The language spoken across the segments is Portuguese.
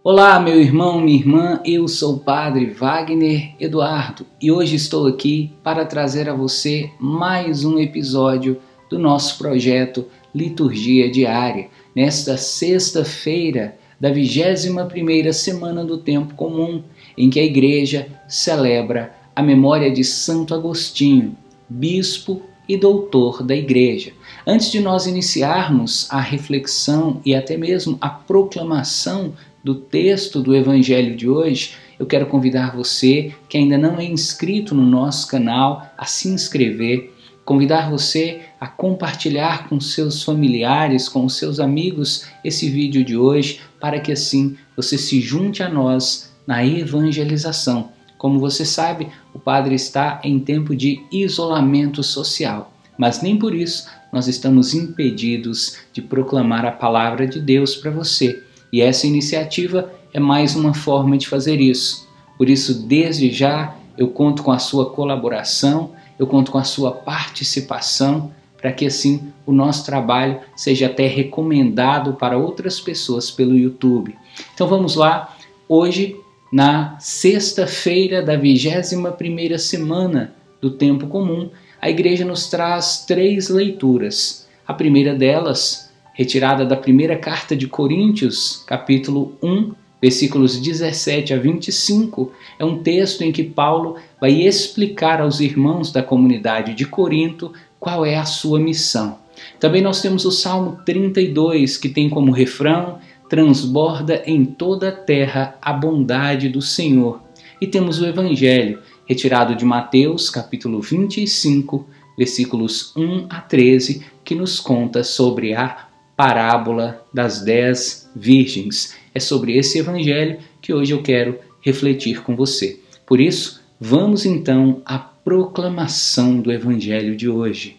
Olá, meu irmão, minha irmã, eu sou o Padre Wagner Eduardo e hoje estou aqui para trazer a você mais um episódio do nosso projeto Liturgia Diária, nesta sexta-feira da 21ª semana do Tempo Comum, em que a Igreja celebra a memória de Santo Agostinho, bispo e doutor da Igreja. Antes de nós iniciarmos a reflexão e até mesmo a proclamação do texto do Evangelho de hoje, eu quero convidar você que ainda não é inscrito no nosso canal a se inscrever, convidar você a compartilhar com seus familiares, com seus amigos esse vídeo de hoje, para que assim você se junte a nós na evangelização. Como você sabe, o padre está em tempo de isolamento social, mas nem por isso nós estamos impedidos de proclamar a palavra de Deus para você. E essa iniciativa é mais uma forma de fazer isso. Por isso, desde já, eu conto com a sua colaboração, eu conto com a sua participação, para que assim o nosso trabalho seja até recomendado para outras pessoas pelo YouTube. Então vamos lá, hoje, na sexta-feira da 21ª semana do Tempo Comum, a Igreja nos traz 3 leituras. A primeira delas, retirada da primeira carta de Coríntios, capítulo 1, versículos 17 a 25, é um texto em que Paulo vai explicar aos irmãos da comunidade de Corinto qual é a sua missão. Também nós temos o Salmo 32, que tem como refrão: transborda em toda a terra a bondade do Senhor. E temos o Evangelho, retirado de Mateus, capítulo 25, versículos 1 a 13, que nos conta sobre a parábola das 10 virgens. É sobre esse evangelho que hoje eu quero refletir com você. Por isso, vamos então à proclamação do evangelho de hoje.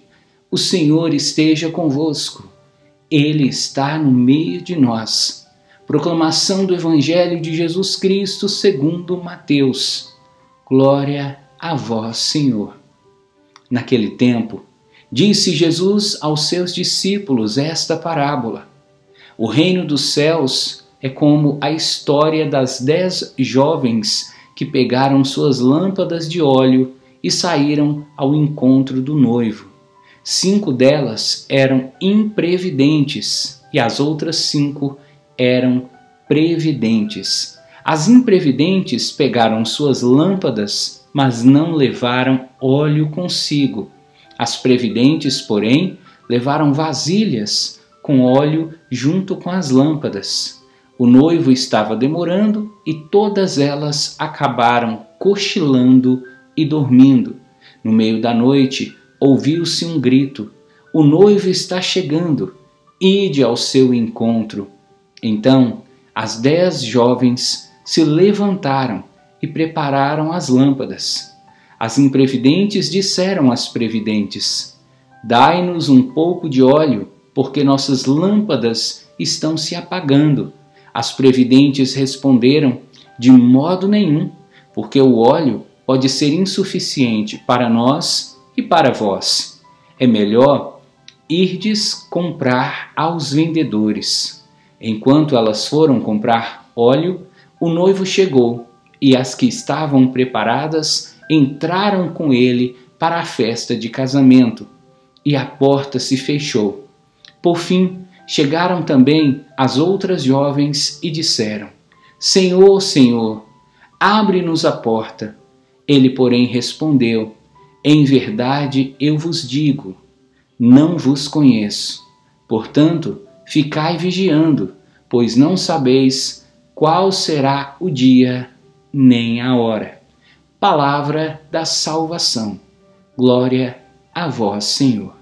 O Senhor esteja convosco. Ele está no meio de nós. Proclamação do evangelho de Jesus Cristo segundo Mateus. Glória a vós, Senhor. Naquele tempo, disse Jesus aos seus discípulos esta parábola: o reino dos céus é como a história das 10 jovens que pegaram suas lâmpadas de óleo e saíram ao encontro do noivo. 5 delas eram imprevidentes e as outras 5 eram previdentes. As imprevidentes pegaram suas lâmpadas, mas não levaram óleo consigo. As previdentes, porém, levaram vasilhas com óleo junto com as lâmpadas. O noivo estava demorando e todas elas acabaram cochilando e dormindo. No meio da noite, ouviu-se um grito: o noivo está chegando, ide ao seu encontro. Então, as 10 jovens se levantaram e prepararam as lâmpadas. As imprevidentes disseram às previdentes: dai-nos um pouco de óleo, porque nossas lâmpadas estão se apagando. As previdentes responderam: de modo nenhum, porque o óleo pode ser insuficiente para nós e para vós. É melhor irdes comprar aos vendedores. Enquanto elas foram comprar óleo, o noivo chegou, e as que estavam preparadas entraram com ele para a festa de casamento, e a porta se fechou. Por fim, chegaram também as outras jovens e disseram: Senhor, Senhor, abre-nos a porta. Ele, porém, respondeu: em verdade eu vos digo, não vos conheço. Portanto, ficai vigiando, pois não sabeis qual será o dia nem a hora. Palavra da salvação. Glória a vós, Senhor.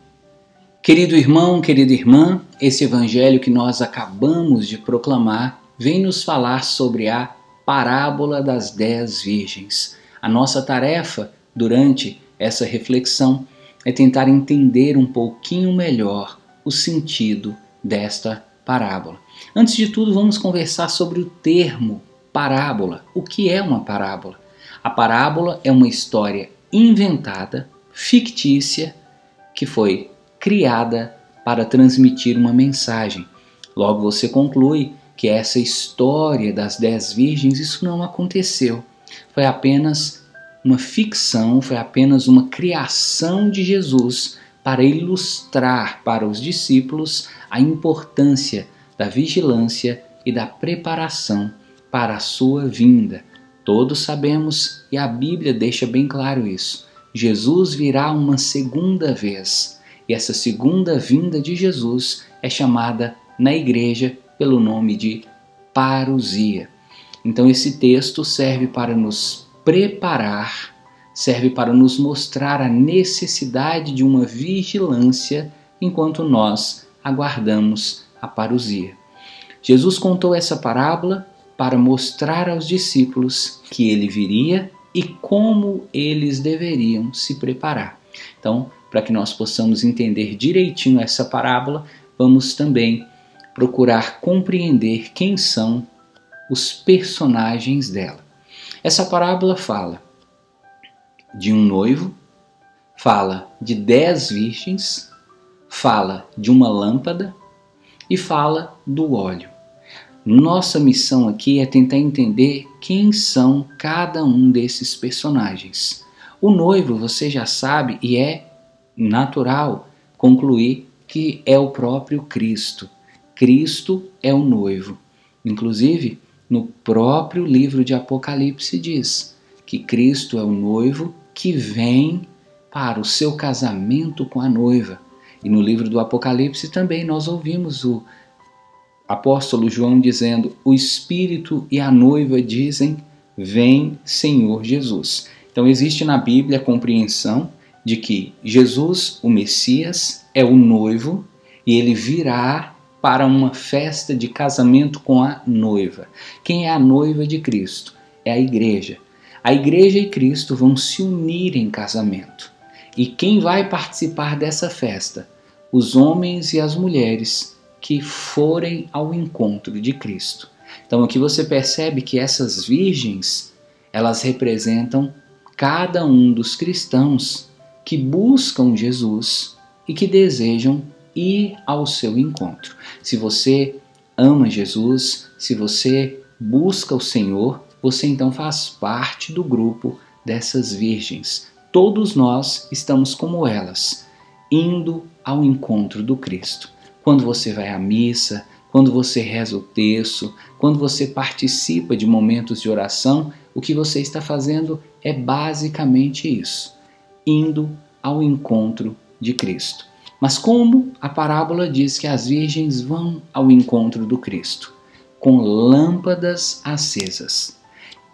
Querido irmão, querida irmã, esse evangelho que nós acabamos de proclamar vem nos falar sobre a parábola das 10 virgens. A nossa tarefa durante essa reflexão é tentar entender um pouquinho melhor o sentido desta parábola. Antes de tudo, vamos conversar sobre o termo parábola. O que é uma parábola? A parábola é uma história inventada, fictícia, que foi criada para transmitir uma mensagem. Logo você conclui que essa história das 10 virgens, isso não aconteceu. Foi apenas uma ficção, foi apenas uma criação de Jesus para ilustrar para os discípulos a importância da vigilância e da preparação para a sua vinda. Todos sabemos, e a Bíblia deixa bem claro isso, Jesus virá uma segunda vez, e essa segunda vinda de Jesus é chamada na igreja pelo nome de parousia. Então esse texto serve para nos preparar, serve para nos mostrar a necessidade de uma vigilância enquanto nós aguardamos a parousia. Jesus contou essa parábola para mostrar aos discípulos que ele viria e como eles deveriam se preparar. Então, para que nós possamos entender direitinho essa parábola, vamos também procurar compreender quem são os personagens dela. Essa parábola fala de um noivo, fala de 10 virgens, fala de uma lâmpada e fala do óleo. Nossa missão aqui é tentar entender quem são cada um desses personagens. O noivo, você já sabe, e é natural concluir que é o próprio Cristo. Cristo é o noivo. Inclusive, no próprio livro de Apocalipse diz que Cristo é o noivo que vem para o seu casamento com a noiva. E no livro do Apocalipse também nós ouvimos o apóstolo João dizendo: o Espírito e a noiva dizem: vem, Senhor Jesus. Então existe na Bíblia a compreensão de que Jesus, o Messias, é o noivo e ele virá para uma festa de casamento com a noiva. Quem é a noiva de Cristo? É a igreja. A igreja e Cristo vão se unir em casamento. E quem vai participar dessa festa? Os homens e as mulheres que forem ao encontro de Cristo. Então aqui você percebe que essas virgens, elas representam cada um dos cristãos que buscam Jesus e que desejam ir ao seu encontro. Se você ama Jesus, se você busca o Senhor, você então faz parte do grupo dessas virgens. Todos nós estamos como elas, indo ao encontro do Cristo. Quando você vai à missa, quando você reza o terço, quando você participa de momentos de oração, o que você está fazendo é basicamente isso, indo ao encontro de Cristo. Mas como a parábola diz que as virgens vão ao encontro do Cristo? Com lâmpadas acesas.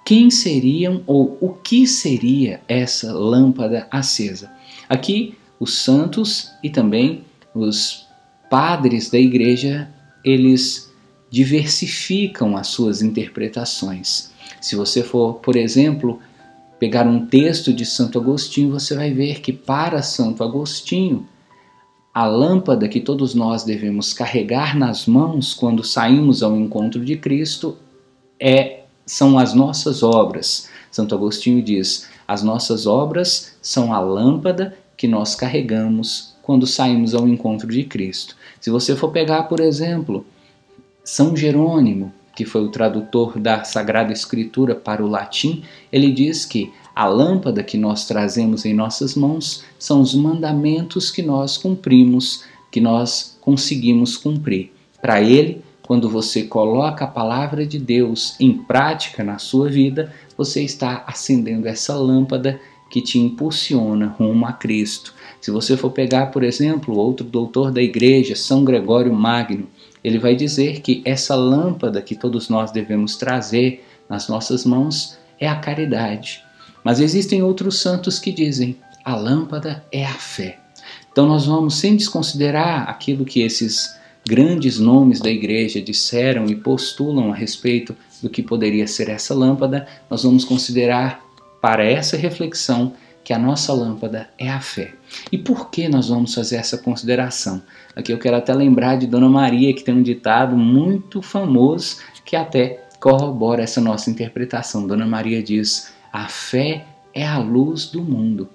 Quem seriam ou o que seria essa lâmpada acesa? Aqui, os santos e também os padres da igreja, eles diversificam as suas interpretações. Se você for, por exemplo, pegar um texto de Santo Agostinho, você vai ver que para Santo Agostinho, a lâmpada que todos nós devemos carregar nas mãos quando saímos ao encontro de Cristo são as nossas obras. Santo Agostinho diz: as nossas obras são a lâmpada que nós carregamos quando saímos ao encontro de Cristo. Se você for pegar, por exemplo, São Jerônimo, que foi o tradutor da Sagrada Escritura para o latim, ele diz que a lâmpada que nós trazemos em nossas mãos são os mandamentos que nós cumprimos, que nós conseguimos cumprir. Para ele, quando você coloca a palavra de Deus em prática na sua vida, você está acendendo essa lâmpada que te impulsiona rumo a Cristo. Se você for pegar, por exemplo, outro doutor da igreja, São Gregório Magno, ele vai dizer que essa lâmpada que todos nós devemos trazer nas nossas mãos é a caridade. Mas existem outros santos que dizem: a lâmpada é a fé. Então nós vamos, sem desconsiderar aquilo que esses grandes nomes da igreja disseram e postulam a respeito do que poderia ser essa lâmpada, nós vamos considerar para essa reflexão que a nossa lâmpada é a fé. E por que nós vamos fazer essa consideração? Aqui eu quero até lembrar de Dona Maria, que tem um ditado muito famoso que até corrobora essa nossa interpretação. Dona Maria diz: a fé é a luz do mundo.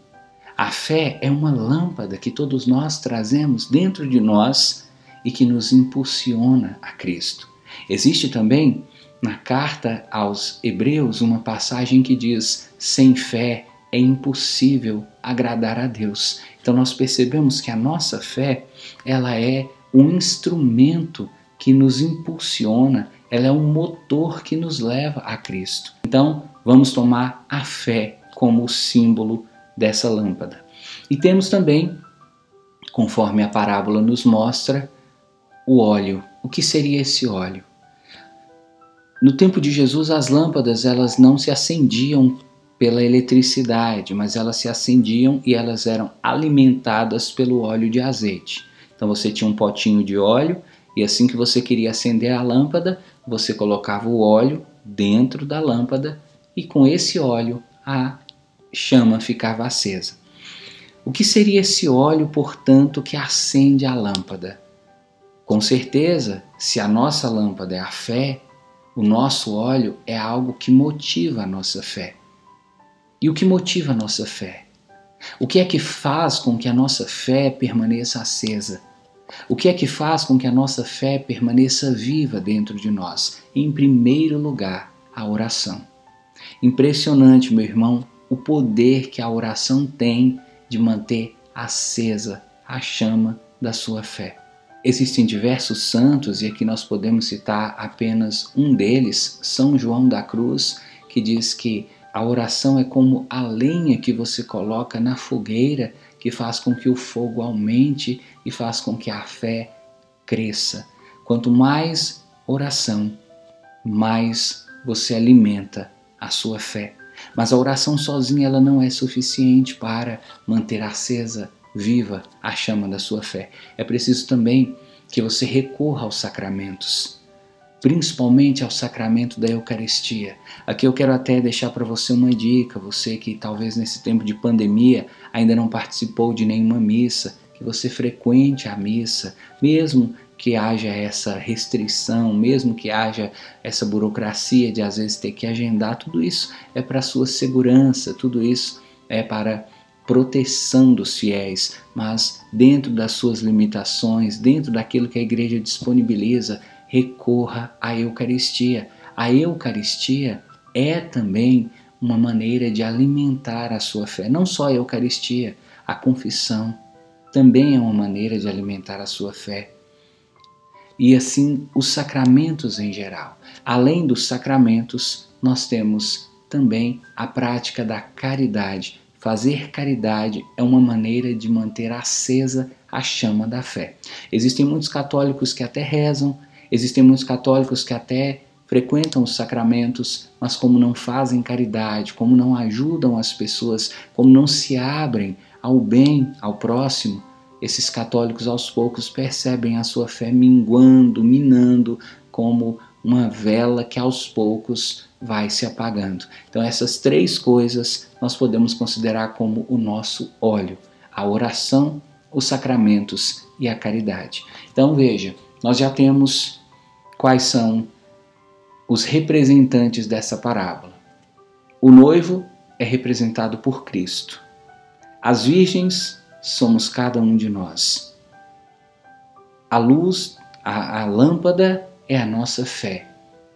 A fé é uma lâmpada que todos nós trazemos dentro de nós e que nos impulsiona a Cristo. Existe também na carta aos Hebreus uma passagem que diz: sem fé é impossível agradar a Deus. Então nós percebemos que a nossa fé, ela é um instrumento que nos impulsiona, ela é um motor que nos leva a Cristo. Então vamos tomar a fé como o símbolo dessa lâmpada. E temos também, conforme a parábola nos mostra, o óleo. O que seria esse óleo? No tempo de Jesus, as lâmpadas elas não se acendiam pela eletricidade, mas elas se acendiam e elas eram alimentadas pelo óleo de azeite. Então você tinha um potinho de óleo e assim que você queria acender a lâmpada, você colocava o óleo dentro da lâmpada e com esse óleo a chama ficava acesa. O que seria esse óleo, portanto, que acende a lâmpada? Com certeza, se a nossa lâmpada é a fé, o nosso óleo é algo que motiva a nossa fé. E o que motiva a nossa fé? O que é que faz com que a nossa fé permaneça acesa? O que é que faz com que a nossa fé permaneça viva dentro de nós? Em primeiro lugar, a oração. Impressionante, meu irmão, o poder que a oração tem de manter acesa a chama da sua fé. Existem diversos santos, e aqui nós podemos citar apenas um deles, São João da Cruz, que diz que a oração é como a lenha que você coloca na fogueira, que faz com que o fogo aumente e faz com que a fé cresça. Quanto mais oração, mais você alimenta a sua fé. Mas a oração sozinha ela não é suficiente para manter acesa, viva a chama da sua fé. É preciso também que você recorra aos sacramentos, principalmente ao sacramento da Eucaristia. Aqui eu quero até deixar para você uma dica, você que talvez nesse tempo de pandemia ainda não participou de nenhuma missa, que você frequente a missa, mesmo que haja essa restrição, mesmo que haja essa burocracia de às vezes ter que agendar, tudo isso é para a sua segurança, tudo isso é para proteção dos fiéis, mas dentro das suas limitações, dentro daquilo que a igreja disponibiliza, recorra à Eucaristia. A Eucaristia é também uma maneira de alimentar a sua fé. Não só a Eucaristia, a confissão também é uma maneira de alimentar a sua fé. E assim os sacramentos em geral. Além dos sacramentos, nós temos também a prática da caridade. Fazer caridade é uma maneira de manter acesa a chama da fé. Existem muitos católicos que até rezam, existem muitos católicos que até frequentam os sacramentos, mas como não fazem caridade, como não ajudam as pessoas, como não se abrem ao bem, ao próximo, esses católicos aos poucos percebem a sua fé minguando, minando, como uma vela que aos poucos vai se apagando. Então essas três coisas nós podemos considerar como o nosso óleo: a oração, os sacramentos e a caridade. Então veja, nós já temos quais são os representantes dessa parábola. O noivo é representado por Cristo. As virgens somos cada um de nós. A luz, a lâmpada é a nossa fé.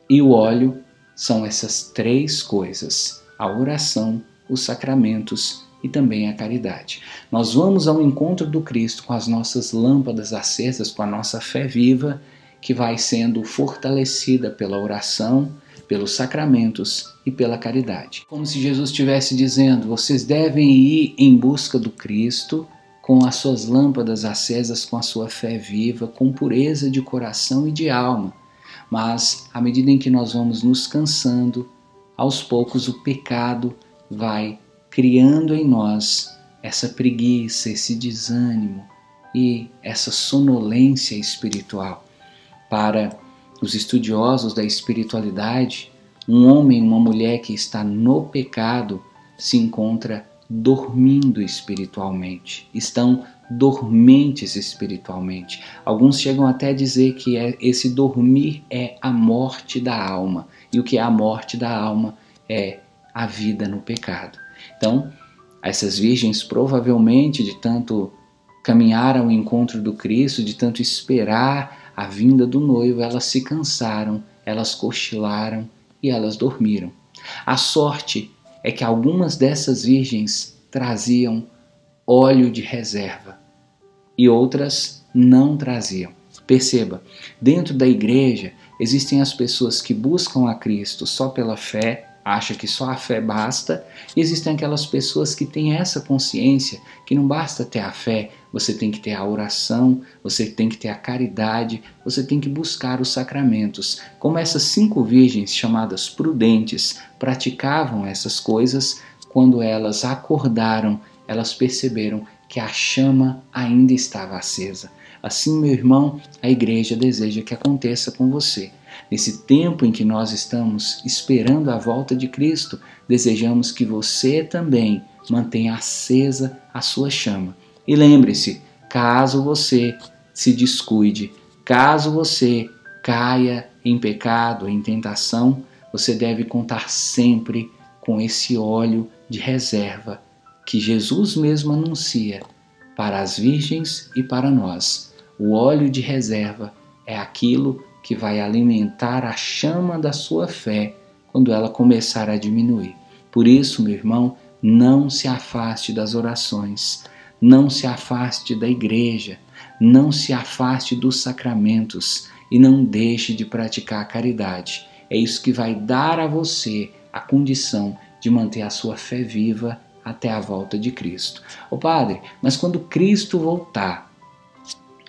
E o óleo são essas três coisas: a oração, os sacramentos e também a caridade. Nós vamos ao encontro do Cristo com as nossas lâmpadas acesas, com a nossa fé viva, que vai sendo fortalecida pela oração, pelos sacramentos e pela caridade. Como se Jesus estivesse dizendo: vocês devem ir em busca do Cristo com as suas lâmpadas acesas, com a sua fé viva, com pureza de coração e de alma. Mas, à medida em que nós vamos nos cansando, aos poucos o pecado vai criando em nós essa preguiça, esse desânimo e essa sonolência espiritual. Para os estudiosos da espiritualidade, um homem e uma mulher que está no pecado se encontra dormindo espiritualmente, estão dormentes espiritualmente. Alguns chegam até a dizer que esse dormir é a morte da alma, e o que é a morte da alma é a vida no pecado. Então, Essas virgens provavelmente de tanto caminhar ao encontro do Cristo, de tanto esperar a vinda do noivo, elas se cansaram, elas cochilaram e elas dormiram. A sorte é que algumas dessas virgens traziam óleo de reserva e outras não traziam. Perceba, dentro da igreja existem as pessoas que buscam a Cristo só pela fé, acham que só a fé basta, e existem aquelas pessoas que têm essa consciência que não basta ter a fé, você tem que ter a oração, você tem que ter a caridade, você tem que buscar os sacramentos. Como essas 5 virgens chamadas prudentes praticavam essas coisas, quando elas acordaram, elas perceberam que a chama ainda estava acesa. Assim, meu irmão, a igreja deseja que aconteça com você. Nesse tempo em que nós estamos esperando a volta de Cristo, desejamos que você também mantenha acesa a sua chama. E lembre-se, caso você se descuide, caso você caia em pecado, em tentação, você deve contar sempre com esse óleo de reserva que Jesus mesmo anuncia para as virgens e para nós. O óleo de reserva é aquilo que vai alimentar a chama da sua fé quando ela começar a diminuir. Por isso, meu irmão, não se afaste das orações, não se afaste da igreja, não se afaste dos sacramentos e não deixe de praticar a caridade. É isso que vai dar a você a condição de manter a sua fé viva até a volta de Cristo. Ô Padre, mas quando Cristo voltar,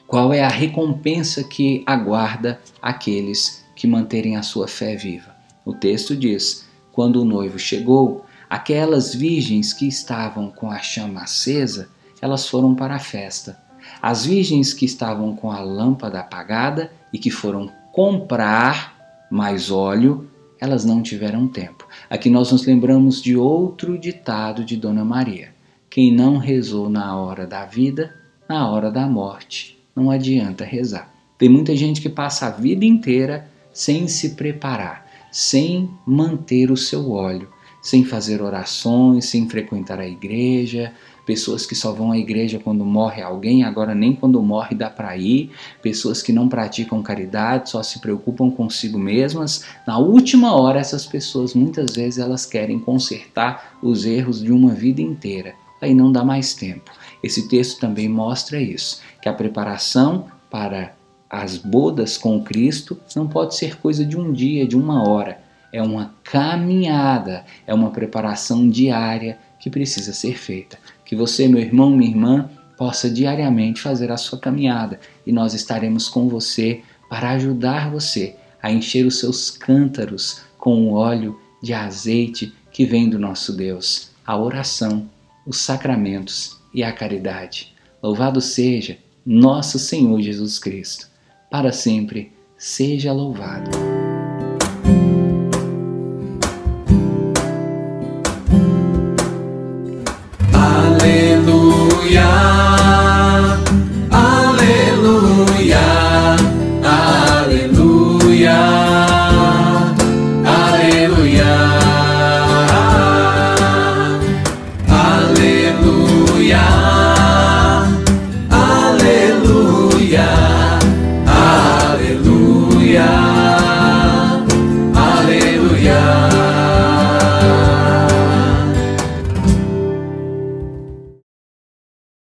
qual é a recompensa que aguarda aqueles que manterem a sua fé viva? O texto diz, quando o noivo chegou, aquelas virgens que estavam com a chama acesa, elas foram para a festa. As virgens que estavam com a lâmpada apagada e que foram comprar mais óleo, elas não tiveram tempo. Aqui nós nos lembramos de outro ditado de Dona Maria. Quem não rezou na hora da vida, na hora da morte, não adianta rezar. Tem muita gente que passa a vida inteira sem se preparar, sem manter o seu óleo, sem fazer orações, sem frequentar a igreja, pessoas que só vão à igreja quando morre alguém, agora nem quando morre dá para ir, pessoas que não praticam caridade, só se preocupam consigo mesmas. Na última hora, essas pessoas, muitas vezes, elas querem consertar os erros de uma vida inteira. Aí não dá mais tempo. Esse texto também mostra isso, que a preparação para as bodas com Cristo não pode ser coisa de um dia, de uma hora. É uma caminhada, é uma preparação diária que precisa ser feita. Que você, meu irmão, minha irmã, possa diariamente fazer a sua caminhada e nós estaremos com você para ajudar você a encher os seus cântaros com o óleo de azeite que vem do nosso Deus, a oração, os sacramentos e a caridade. Louvado seja nosso Senhor Jesus Cristo. Para sempre seja louvado.